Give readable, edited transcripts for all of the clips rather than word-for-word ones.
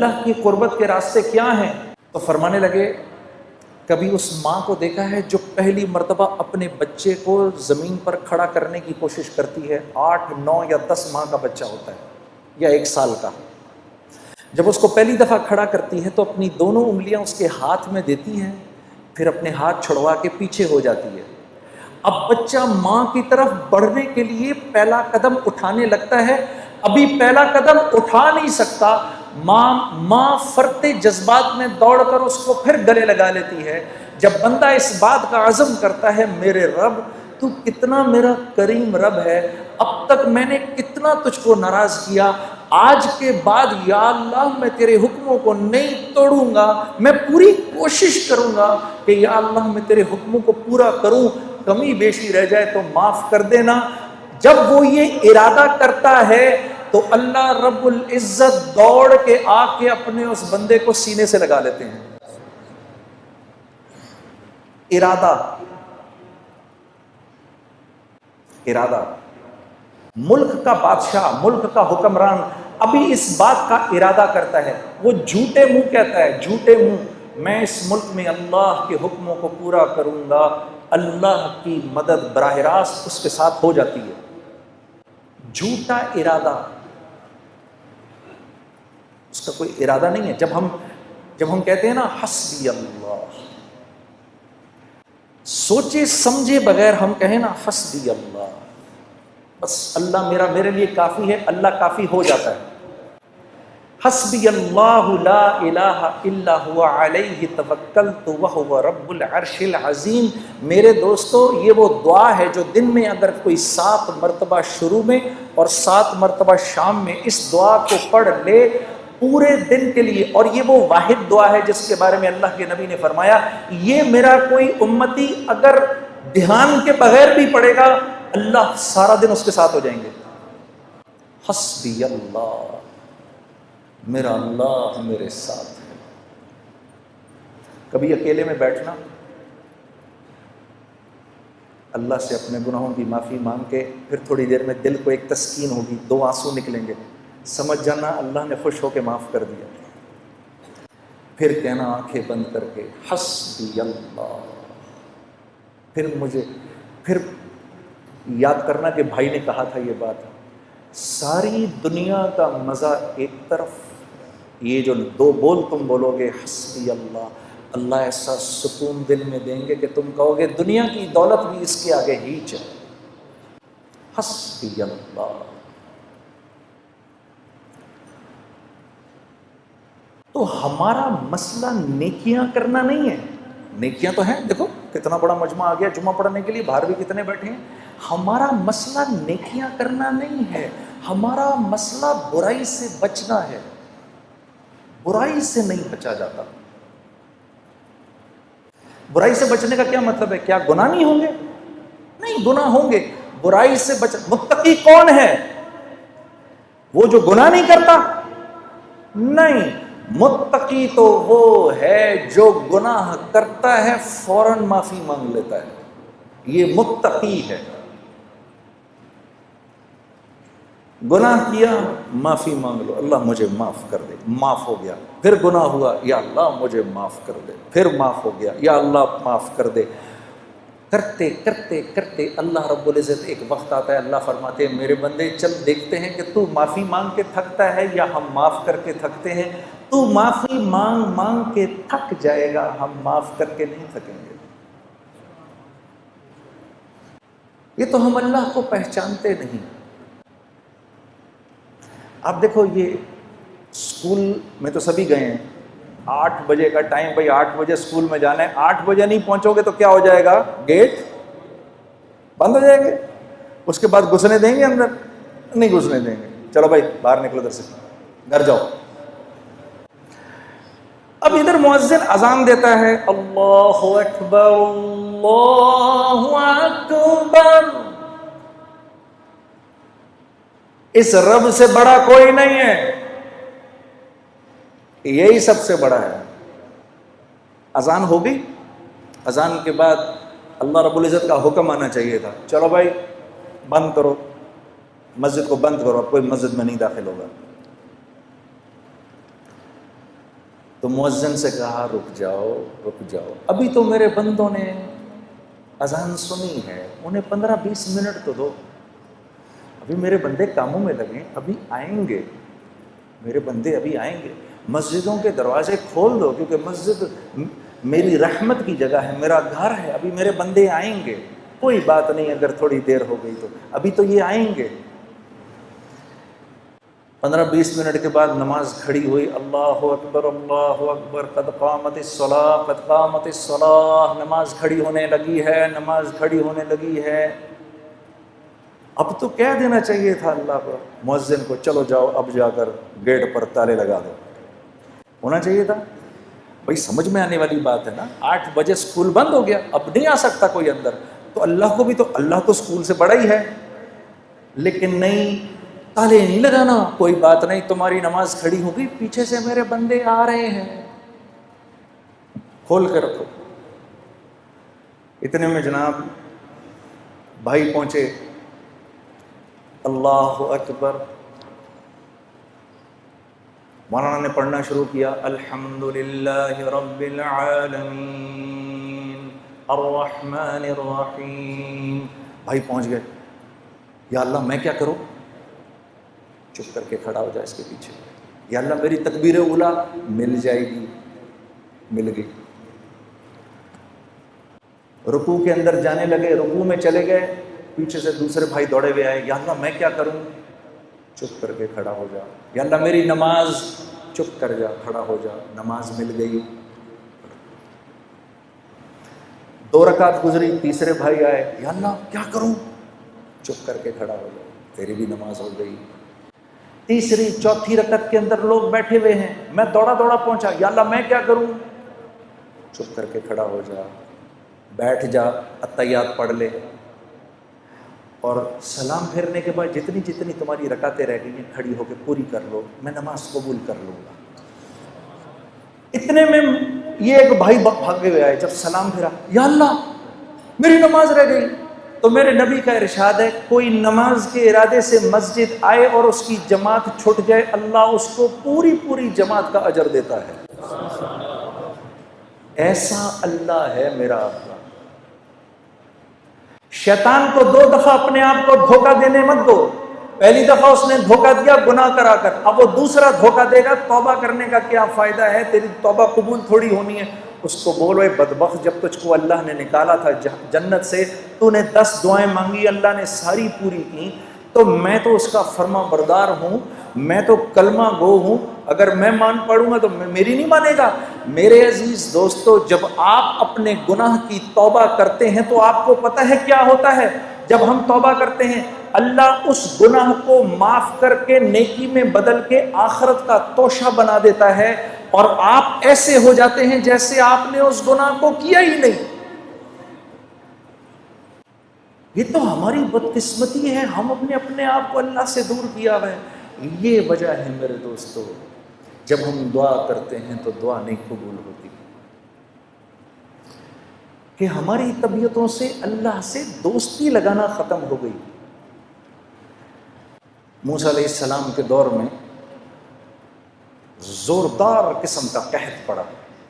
اللہ کی قربت کے راستے کیا ہیں؟ تو فرمانے لگے کبھی اس ماں کو دیکھا ہے جو پہلی مرتبہ اپنے بچے کو زمین پر کھڑا کرنے کی کوشش کرتی ہے؟ 8 9 یا 10 ماہ کا بچہ ہوتا ہے یا 1 سال کا، جب اس کو پہلی دفعہ کھڑا کرتی ہے تو اپنی دونوں انگلیاں اس کے ہاتھ میں دیتی ہیں، پھر اپنے ہاتھ چھڑوا کے پیچھے ہو جاتی ہے۔ اب بچہ ماں کی طرف بڑھنے کے لیے پہلا قدم اٹھانے لگتا ہے، ابھی پہلا قدم اٹھا نہیں سکتا، ماں فرتے جذبات میں دوڑ کر اس کو پھر گلے لگا لیتی ہے۔ جب بندہ اس بات کا عزم کرتا ہے میرے رب تو کتنا میرا کریم رب ہے، اب تک میں نے کتنا تجھ کو ناراض کیا، آج کے بعد یا اللہ میں تیرے حکموں کو نہیں توڑوں گا، میں پوری کوشش کروں گا کہ یا اللہ میں تیرے حکموں کو پورا کروں، کمی بیشی رہ جائے تو معاف کر دینا۔ جب وہ یہ ارادہ کرتا ہے تو اللہ رب العزت دوڑ کے آ کے اپنے اس بندے کو سینے سے لگا لیتے ہیں۔ ارادہ ملک کا بادشاہ، ملک کا حکمران ابھی اس بات کا ارادہ کرتا ہے، وہ جھوٹے منہ کہتا ہے، جھوٹے منہ میں اس ملک میں اللہ کے حکموں کو پورا کروں گا، اللہ کی مدد براہ راست اس کے ساتھ ہو جاتی ہے۔ جھوٹا ارادہ، اس کا کوئی ارادہ نہیں ہے۔ جب ہم کہتے ہیں نا حسبی اللہ، سوچے سمجھے بغیر ہم کہیں نا حسبی اللہ، بس اللہ میرے لیے کافی ہے، اللہ کافی ہو جاتا ہے۔ حسبی اللہ لا الہ الا هو علیہ توکلت وہو رب العرش العظیم۔ میرے دوستو یہ وہ دعا ہے جو دن میں اگر کوئی 7 مرتبہ شروع میں اور 7 مرتبہ شام میں اس دعا کو پڑھ لے پورے دن کے لیے، اور یہ وہ واحد دعا ہے جس کے بارے میں اللہ کے نبی نے فرمایا یہ میرا کوئی امتی اگر دھیان کے بغیر بھی پڑھے گا اللہ سارا دن اس کے ساتھ ہو جائیں گے۔ حسبی اللہ، میرا اللہ میرے ساتھ ہے۔ کبھی اکیلے میں بیٹھنا، اللہ سے اپنے گناہوں کی معافی مانگ کے پھر تھوڑی دیر میں دل کو ایک تسکین ہوگی، 2 آنسو نکلیں گے، سمجھ جانا اللہ نے خوش ہو کے معاف کر دیا۔ پھر کہنا آنکھیں بند کر کے حسبی اللہ، پھر یاد کرنا کہ بھائی نے کہا تھا یہ بات، ساری دنیا کا مزہ ایک طرف، یہ جو 2 بول تم بولو گے حسبی اللہ، اللہ ایسا سکون دل میں دیں گے کہ تم کہو گے دنیا کی دولت بھی اس کے آگے ہیچ ہے۔ حسبی اللہ۔ تو ہمارا مسئلہ نیکیاں کرنا نہیں ہے، نیکیاں تو ہیں، دیکھو کتنا بڑا مجمع آ گیا جمعہ پڑھنے کے لیے، باہر بھی کتنے بیٹھے ہیں۔ ہمارا مسئلہ نیکیاں کرنا نہیں ہے، ہمارا مسئلہ برائی سے بچنا ہے۔ برائی سے نہیں بچا جاتا۔ برائی سے بچنے کا کیا مطلب ہے؟ کیا گناہ نہیں ہوں گے؟ نہیں، گناہ ہوں گے، برائی سے بچ۔ متقی کون ہے؟ وہ جو گناہ نہیں کرتا؟ نہیں، متقی تو وہ ہے جو گناہ کرتا ہے فوراً معافی مانگ لیتا ہے، یہ متقی ہے۔ گناہ کیا معافی مانگ لو، اللہ مجھے معاف کر دے، معاف ہو گیا۔ پھر گناہ ہوا، یا اللہ مجھے معاف کر دے، پھر معاف ہو گیا، یا اللہ معاف کر دے۔ کرتے کرتے کرتے اللہ رب العزت ایک وقت آتا ہے، اللہ فرماتے ہیں میرے بندے چل دیکھتے ہیں کہ تو معافی مانگ کے تھکتا ہے یا ہم معاف کر کے تھکتے ہیں۔ تو معافی مانگ مانگ کے تھک جائے گا، ہم معاف کر کے نہیں تھکیں گے۔ یہ تو ہم اللہ کو پہچانتے نہیں۔ آپ دیکھو یہ اسکول میں تو سبھی گئے ہیں، 8 بجے کا ٹائم، بھائی 8 بجے اسکول میں جانا ہے، 8 بجے نہیں پہنچو گے تو کیا ہو جائے گا؟ گیٹ بند ہو جائیں گے۔ اس کے بعد گھسنے دیں گے اندر؟ نہیں گھسنے دیں گے، چلو بھائی باہر نکلو، ادھر سے گھر جاؤ۔ اب ادھر مؤذن اذان دیتا ہے، اللہ اکبر اللہ اکبر، اس رب سے بڑا کوئی نہیں ہے، یہی سب سے بڑا ہے۔ اذان ہو گئی، اذان کے بعد اللہ رب العزت کا حکم آنا چاہیے تھا، چلو بھائی بند کرو، مسجد کو بند کرو، اب کوئی مسجد میں نہیں داخل ہوگا۔ تو مؤذن سے کہا رک جاؤ رک جاؤ، ابھی تو میرے بندوں نے اذان سنی ہے، انہیں 15-20 منٹ تو دو، ابھی میرے بندے کاموں میں لگیں، ابھی آئیں گے، میرے بندے ابھی آئیں گے۔ مسجدوں کے دروازے کھول دو، کیونکہ مسجد میری رحمت کی جگہ ہے، میرا گھر ہے، ابھی میرے بندے آئیں گے، کوئی بات نہیں اگر تھوڑی دیر ہو گئی تو، ابھی تو یہ آئیں گے۔ 15-20 منٹ کے بعد نماز کھڑی ہوئی، اللہ اکبر اللہ اکبر، قد قامت الصلاۃ قد قامت الصلاۃ، نماز کھڑی ہونے لگی ہے، نماز کھڑی ہونے لگی ہے۔ اب تو کہہ دینا چاہیے تھا اللہ کو، مؤذن کو، چلو جاؤ اب جا کر گیٹ پر تالے لگا دو، ہونا چاہیے تھا۔ بھائی سمجھ میں آنے والی بات ہے نا، 8 بجے سکول بند ہو گیا، اب نہیں آ سکتا کوئی اندر، تو اللہ کو بھی تو، اللہ تو سکول سے بڑا ہی ہے، لیکن نہیں، تالے نہیں لگانا، کوئی بات نہیں، تمہاری نماز کھڑی ہوگی، پیچھے سے میرے بندے آ رہے ہیں، کھول کے رکھو۔ اتنے میں جناب بھائی پہنچے، اللہ اکبر، مولانا نے پڑھنا شروع کیا، الحمدللہ رب العالمین الرحمن الرحیم۔ بھائی پہنچ گئے، یا اللہ میں کیا کروں؟ چپ کر کے کھڑا ہو جائے اس کے پیچھے، یا اللہ میری تکبیر اولیٰ مل جائے گی، مل گئی۔ رکوع کے اندر جانے لگے، رکوع میں چلے گئے، پیچھے سے دوسرے بھائی دوڑے ہوئے آئے، یا اللہ میں کیا کروں؟ چپ کر کے کھڑا ہو جا، یا اللہ میری نماز، چپ کر جا، کھڑا ہو جا، نماز مل گئی۔ 2 رکعت گزری، تیسرے بھائی آئے، یا اللہ کیا کروں؟ چپ کر کے کھڑا ہو جا، تیری بھی نماز ہو گئی۔ تیسری چوتھی رکعت کے اندر لوگ بیٹھے ہوئے ہیں، میں دوڑا پہنچا، یا اللہ میں کیا کروں؟ چپ کر کے کھڑا ہو جا، بیٹھ جا، اتحیات پڑھ لے، اور سلام پھیرنے کے بعد جتنی تمہاری رکعتیں رہ گئی ہیں کھڑی ہو کے پوری کر لو، میں نماز قبول کر لوں گا۔ اتنے میں یہ ایک بھائی بھاگے ہوئے آئے، جب سلام پھیرا، یا اللہ میری نماز رہ گئی۔ تو میرے نبی کا ارشاد ہے، کوئی نماز کے ارادے سے مسجد آئے اور اس کی جماعت چھٹ جائے، اللہ اس کو پوری جماعت کا اجر دیتا ہے۔ ایسا اللہ ہے میرا اللہ۔ شیطان کو 2 دفعہ اپنے آپ کو دھوکہ دینے مت دو، پہلی دفعہ اس نے دھوکہ دیا گناہ کرا کر، اب وہ دوسرا دھوکہ دے گا، توبہ کرنے کا کیا فائدہ ہے، تیری توبہ قبول تھوڑی ہونی ہے۔ اس کو بولو، اے بدبخت، جب تجھ کو اللہ نے نکالا تھا جنت سے، تو نے 10 دعائیں مانگی، اللہ نے ساری پوری کی، تو میں تو اس کا فرما بردار ہوں، میں تو کلمہ گو ہوں، اگر میں مان پڑوں گا تو میری نہیں مانے گا۔ میرے عزیز دوستو، جب آپ اپنے گناہ کی توبہ کرتے ہیں تو آپ کو پتہ ہے کیا ہوتا ہے؟ جب ہم توبہ کرتے ہیں، اللہ اس گناہ کو معاف کر کے نیکی میں بدل کے آخرت کا توشہ بنا دیتا ہے، اور آپ ایسے ہو جاتے ہیں جیسے آپ نے اس گناہ کو کیا ہی نہیں۔ یہ تو ہماری بدقسمتی ہے، ہم اپنے آپ کو اللہ سے دور کیا ہے۔ یہ وجہ ہے میرے دوستو، جب ہم دعا کرتے ہیں تو دعا نہیں قبول ہوتی، کہ ہماری طبیعتوں سے اللہ سے دوستی لگانا ختم ہو گئی۔ موسیٰ علیہ السلام کے دور میں زوردار قسم کا قحط پڑا،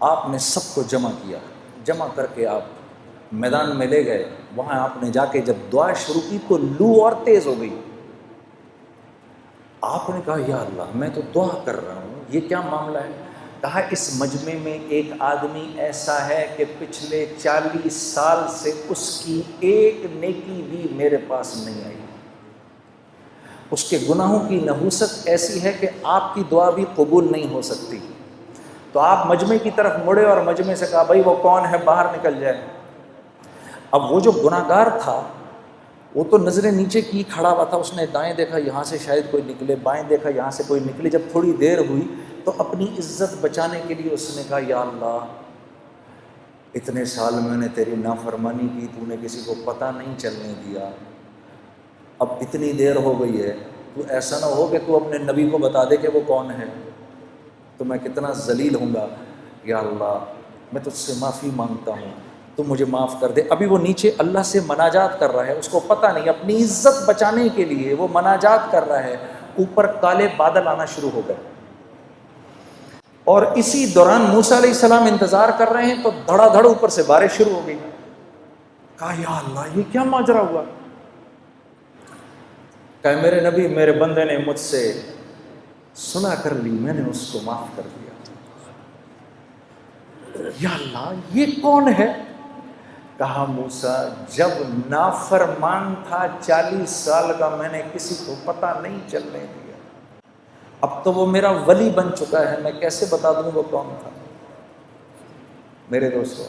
آپ نے سب کو جمع کر کے آپ میدان میں لے گئے، وہاں آپ نے جا کے جب دعا شروع کی تو لو اور تیز ہو گئی۔ آپ نے کہا یا اللہ میں تو دعا کر رہا ہوں، یہ کیا معاملہ ہے؟ کہا اس مجمع میں ایک آدمی ایسا ہے کہ پچھلے 40 سال سے اس کی ایک نیکی بھی میرے پاس نہیں آئی، اس کے گناہوں کی نحوست ایسی ہے کہ آپ کی دعا بھی قبول نہیں ہو سکتی۔ تو آپ مجمع کی طرف مڑے اور مجمع سے کہا بھائی وہ کون ہے، باہر نکل جائے۔ اب وہ جو گناہگار تھا وہ تو نظریں نیچے کی کھڑا ہوا تھا، اس نے دائیں دیکھا یہاں سے شاید کوئی نکلے، بائیں دیکھا یہاں سے کوئی نکلے۔ جب تھوڑی دیر ہوئی تو اپنی عزت بچانے کے لیے اس نے کہا یا اللہ اتنے سال میں نے تیری نافرمانی کی، تو نے کسی کو پتہ نہیں چلنے دیا، اب اتنی دیر ہو گئی ہے، تو ایسا نہ ہو کہ تو اپنے نبی کو بتا دے کہ وہ کون ہے، تو میں کتنا ذلیل ہوں گا، یا اللہ میں تجھ سے معافی مانگتا ہوں، تو مجھے معاف کر دے۔ ابھی وہ نیچے اللہ سے مناجات کر رہا ہے، اس کو پتہ نہیں، اپنی عزت بچانے کے لیے وہ مناجات کر رہا ہے، اوپر کالے بادل آنا شروع ہو گئے۔ اور اسی دوران موسیٰ علیہ السلام انتظار کر رہے ہیں تو دھڑا دھڑ اوپر سے بارش شروع ہو گئی. کہا یا اللہ یہ کیا ماجرا ہوا؟ کہ میرے نبی میرے بندے نے مجھ سے سنا کر لی، میں نے اس کو معاف کر دیا. یا اللہ یہ کون ہے؟ کہا موسیٰ جب نافرمان تھا 40 سال کا میں نے کسی کو پتہ نہیں چلنے دیا، اب تو وہ میرا ولی بن چکا ہے، میں کیسے بتا دوں وہ کون تھا؟ میرے دوستو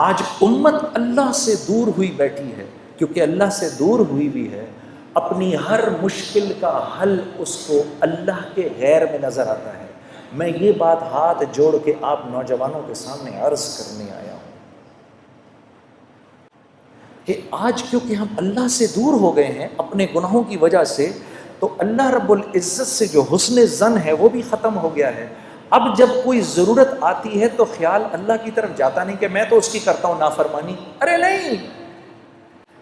آج امت اللہ سے دور ہوئی بیٹھی ہے، کیونکہ اللہ سے دور ہوئی بھی ہے، اپنی ہر مشکل کا حل اس کو اللہ کے غیر میں نظر آتا ہے. میں یہ بات ہاتھ جوڑ کے آپ نوجوانوں کے سامنے عرض کرنے آیا ہوں کہ آج کیونکہ ہم اللہ سے دور ہو گئے ہیں اپنے گناہوں کی وجہ سے، تو اللہ رب العزت سے جو حسن ظن ہے وہ بھی ختم ہو گیا ہے. اب جب کوئی ضرورت آتی ہے تو خیال اللہ کی طرف جاتا نہیں کہ میں تو اس کی کرتا ہوں نافرمانی. ارے نہیں،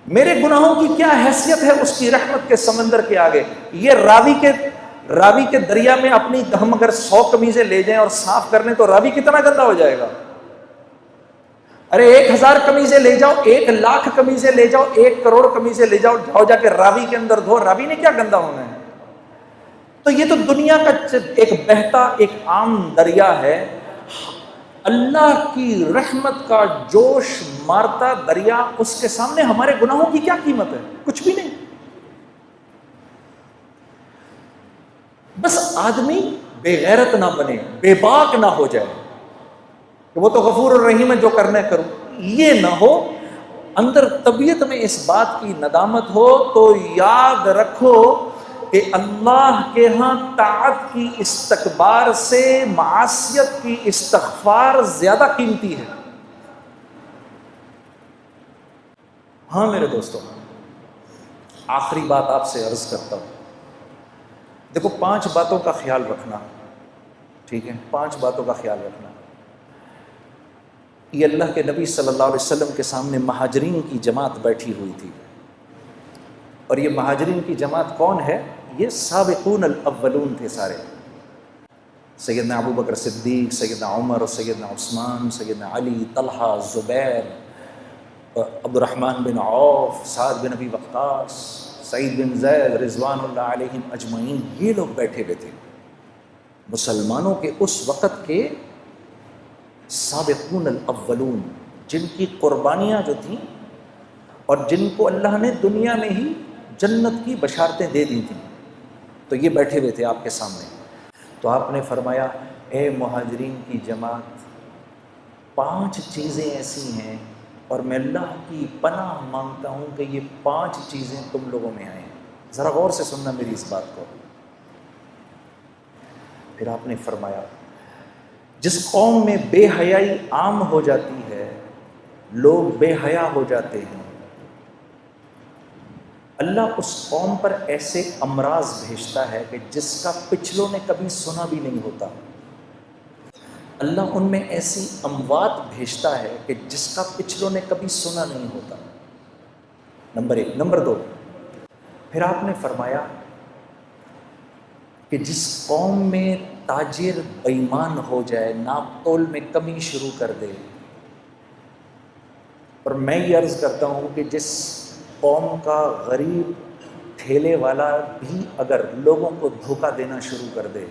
میرے گناہوں کی کیا حیثیت ہے اس کی رحمت کے سمندر کے آگے؟ یہ راوی کے دریا میں اپنی ہم اگر 100 قمیضیں لے جائیں اور صاف کر لیں تو راوی کتنا گندا ہو جائے گا؟ ارے 1000 قمیضیں لے جاؤ، 1,00,000 قمیضیں لے جاؤ، 1 کروڑ قمیضیں لے جاؤ، جاؤ جا کے راوی کے اندر دھو، راوی نے کیا گندا ہونا ہے؟ تو یہ تو دنیا کا ایک بہتا ایک عام دریا ہے. اللہ کی رحمت کا جوش مارتا دریا، اس کے سامنے ہمارے گناہوں کی کیا قیمت ہے؟ کچھ بھی نہیں. بس آدمی بے غیرت نہ بنے، بے باک نہ ہو جائے کہ وہ تو غفور الرحیم ہے جو کرنا ہے کرو. یہ نہ ہو، اندر طبیعت میں اس بات کی ندامت ہو تو یاد رکھو کہ اللہ کے ہاں طاعت کی استکبار سے معصیت کی استغفار زیادہ قیمتی ہے. ہاں میرے دوستو، آخری بات آپ سے عرض کرتا ہوں. دیکھو 5 باتوں کا خیال رکھنا، ٹھیک ہے؟ 5 باتوں کا خیال رکھنا. یہ اللہ کے نبی صلی اللہ علیہ وسلم کے سامنے مہاجرین کی جماعت بیٹھی ہوئی تھی، اور یہ مہاجرین کی جماعت کون ہے؟ یہ سابقون الاولون تھے سارے. سیدنا ابو بکر صدیق، سیدنا عمر، سیدنا عثمان، سیدنا علی، طلحہ، زبیر، عبد الرحمن بن عوف، سعد بن ابی وقاص، سعید بن زید، رضوان اللہ علیہم اجمعین. یہ لوگ بیٹھے ہوئے تھے، مسلمانوں کے اس وقت کے سابقون الاولون، جن کی قربانیاں جو تھیں اور جن کو اللہ نے دنیا میں ہی جنت کی بشارتیں دے دی تھیں، تو یہ بیٹھے ہوئے تھے آپ کے سامنے. تو آپ نے فرمایا اے مہاجرین کی جماعت، 5 چیزیں ایسی ہیں اور میں اللہ کی پناہ مانگتا ہوں کہ یہ 5 چیزیں تم لوگوں میں آئیں. ذرا غور سے سننا میری اس بات کو. پھر آپ نے فرمایا جس قوم میں بے حیائی عام ہو جاتی ہے، لوگ بے حیا ہو جاتے ہیں، اللہ اس قوم پر ایسے امراض بھیجتا ہے کہ جس کا پچھلوں نے کبھی سنا بھی نہیں ہوتا. اللہ ان میں ایسی اموات بھیجتا ہے کہ جس کا پچھلوں نے کبھی سنا نہیں ہوتا. نمبر 1. نمبر 2، پھر آپ نے فرمایا کہ جس قوم میں تاجر بے ایمان ہو جائے، ناپ تول میں کمی شروع کر دے، اور میں یہ عرض کرتا ہوں کہ جس قوم کا غریب ٹھیلے والا بھی اگر لوگوں کو دھوکہ دینا شروع کر دے،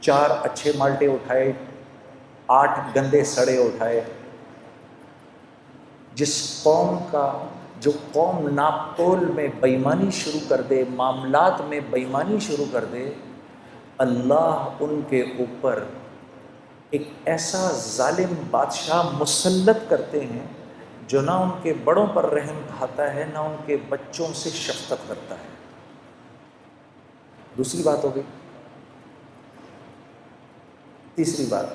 4 اچھے مالٹے اٹھائے، 8 گندے سڑے اٹھائے، جس قوم کا جو قوم ناپ تول میں بے ایمانی شروع کر دے، معاملات میں بے ایمانی شروع کر دے، اللہ ان کے اوپر ایک ایسا ظالم بادشاہ مسلط کرتے ہیں جو نہ ان کے بڑوں پر رحم کھاتا ہے، نہ ان کے بچوں سے شفقت کرتا ہے. دوسری بات ہو گئی. تیسری بات،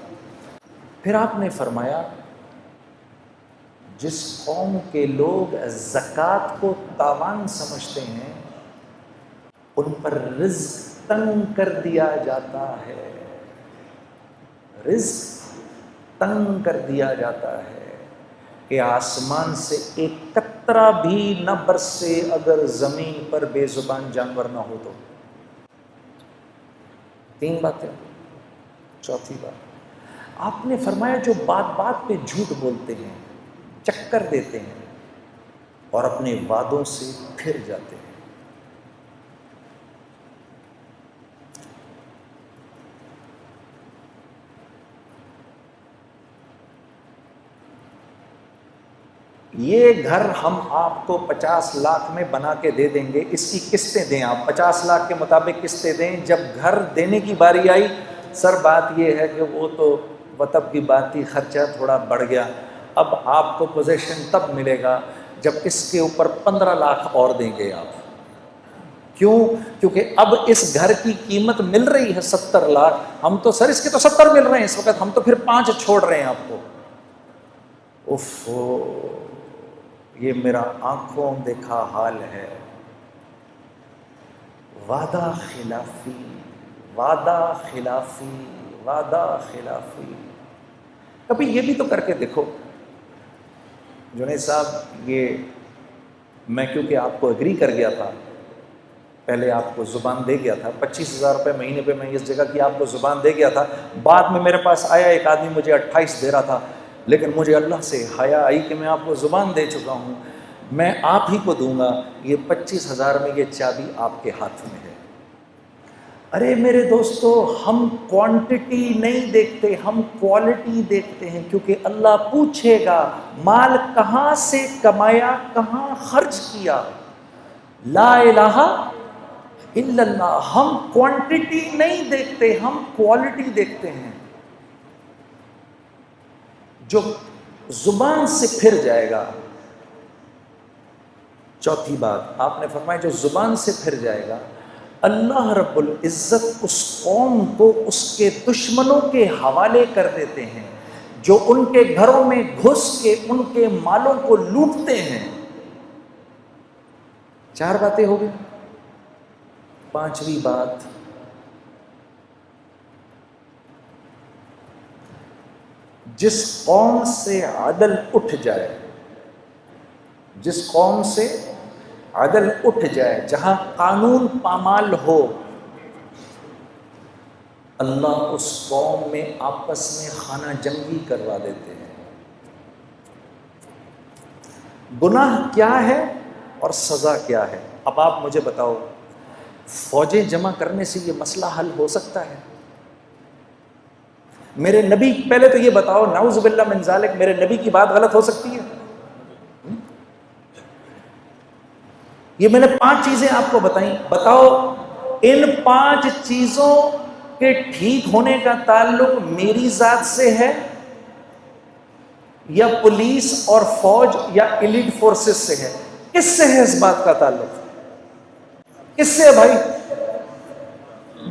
پھر آپ نے فرمایا جس قوم کے لوگ زکوٰۃ کو تاوان سمجھتے ہیں، ان پر رزق تنگ کر دیا جاتا ہے. رزق تنگ کر دیا جاتا ہے کہ آسمان سے ایک قطرہ بھی نہ برسے اگر زمین پر بے زبان جانور نہ ہو تو. 3 باتیں. چوتھی بات آپ نے فرمایا جو بات بات پہ جھوٹ بولتے ہیں، چکر دیتے ہیں اور اپنے وعدوں سے پھر جاتے ہیں. یہ گھر ہم آپ کو 50 لاکھ میں بنا کے دے دیں گے، اس کی قسطیں دیں، آپ 50 لاکھ کے مطابق قسطیں دیں. جب گھر دینے کی باری آئی، سر بات یہ ہے کہ وہ تو وطب کی بات تھی، خرچہ تھوڑا بڑھ گیا، اب آپ کو پوزیشن تب ملے گا جب اس کے اوپر 15 لاکھ اور دیں گے آپ. کیوں؟ کیونکہ اب اس گھر کی قیمت مل رہی ہے 70 لاکھ، ہم تو سر اس کے تو 70 مل رہے ہیں اس وقت، ہم تو پھر 5 چھوڑ رہے ہیں آپ کو. اف، یہ میرا آنکھوں دیکھا حال ہے. وعدہ خلافی، وعدہ خلافی، وعدہ خلافی. کبھی یہ بھی تو کر کے دیکھو. جنید صاحب، یہ میں کیونکہ آپ کو ایگری کر گیا تھا، پہلے آپ کو زبان دے گیا تھا، 25,000 روپے مہینے پہ میں اس جگہ کی آپ کو زبان دے گیا تھا. بعد میں میرے پاس آیا ایک آدمی، مجھے 28 دے رہا تھا، لیکن مجھے اللہ سے حیا آئی کہ میں آپ کو زبان دے چکا ہوں، میں آپ ہی کو دوں گا. یہ 25,000 میں یہ چابی آپ کے ہاتھ میں ہے. ارے میرے دوستو، ہم کوانٹٹی نہیں دیکھتے، ہم کوالٹی دیکھتے ہیں، کیونکہ اللہ پوچھے گا مال کہاں سے کمایا، کہاں خرچ کیا. لا الہ الا اللہ. ہم کوانٹٹی نہیں دیکھتے، ہم کوالٹی دیکھتے ہیں. جو زبان سے پھر جائے گا، چوتھی بات آپ نے فرمایا جو زبان سے پھر جائے گا، اللہ رب العزت اس قوم کو اس کے دشمنوں کے حوالے کر دیتے ہیں، جو ان کے گھروں میں گھس کے ان کے مالوں کو لوٹتے ہیں. 4 باتیں ہو گئی. 5ویں بات، جس قوم سے عدل اٹھ جائے، جس قوم سے عدل اٹھ جائے، جہاں قانون پامال ہو، اللہ اس قوم میں آپس میں خانہ جنگی کروا دیتے ہیں. گناہ کیا ہے اور سزا کیا ہے؟ اب آپ مجھے بتاؤ، فوجیں جمع کرنے سے یہ مسئلہ حل ہو سکتا ہے؟ میرے نبی، پہلے تو یہ بتاؤ، نعوذ باللہ من ذالک، میرے نبی کی بات غلط ہو سکتی ہے؟ یہ میں نے 5 چیزیں آپ کو بتائیں، بتاؤ ان 5 چیزوں کے ٹھیک ہونے کا تعلق میری ذات سے ہے یا پولیس اور فوج یا ایلیٹ فورسز سے ہے؟ کس سے ہے اس بات کا تعلق؟ کس سے ہے بھائی؟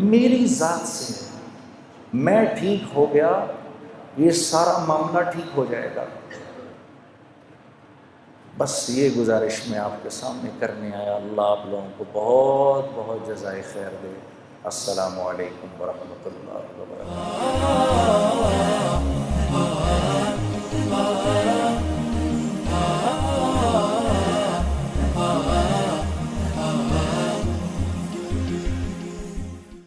میری ذات سے ہے. میں ٹھیک ہو گیا، یہ سارا معاملہ ٹھیک ہو جائے گا. بس یہ گزارش میں آپ کے سامنے کرنے آیا. اللہ آپ لوگوں کو بہت بہت جزائے خیر دے. السلام علیکم ورحمۃ اللہ وبرکاتہ.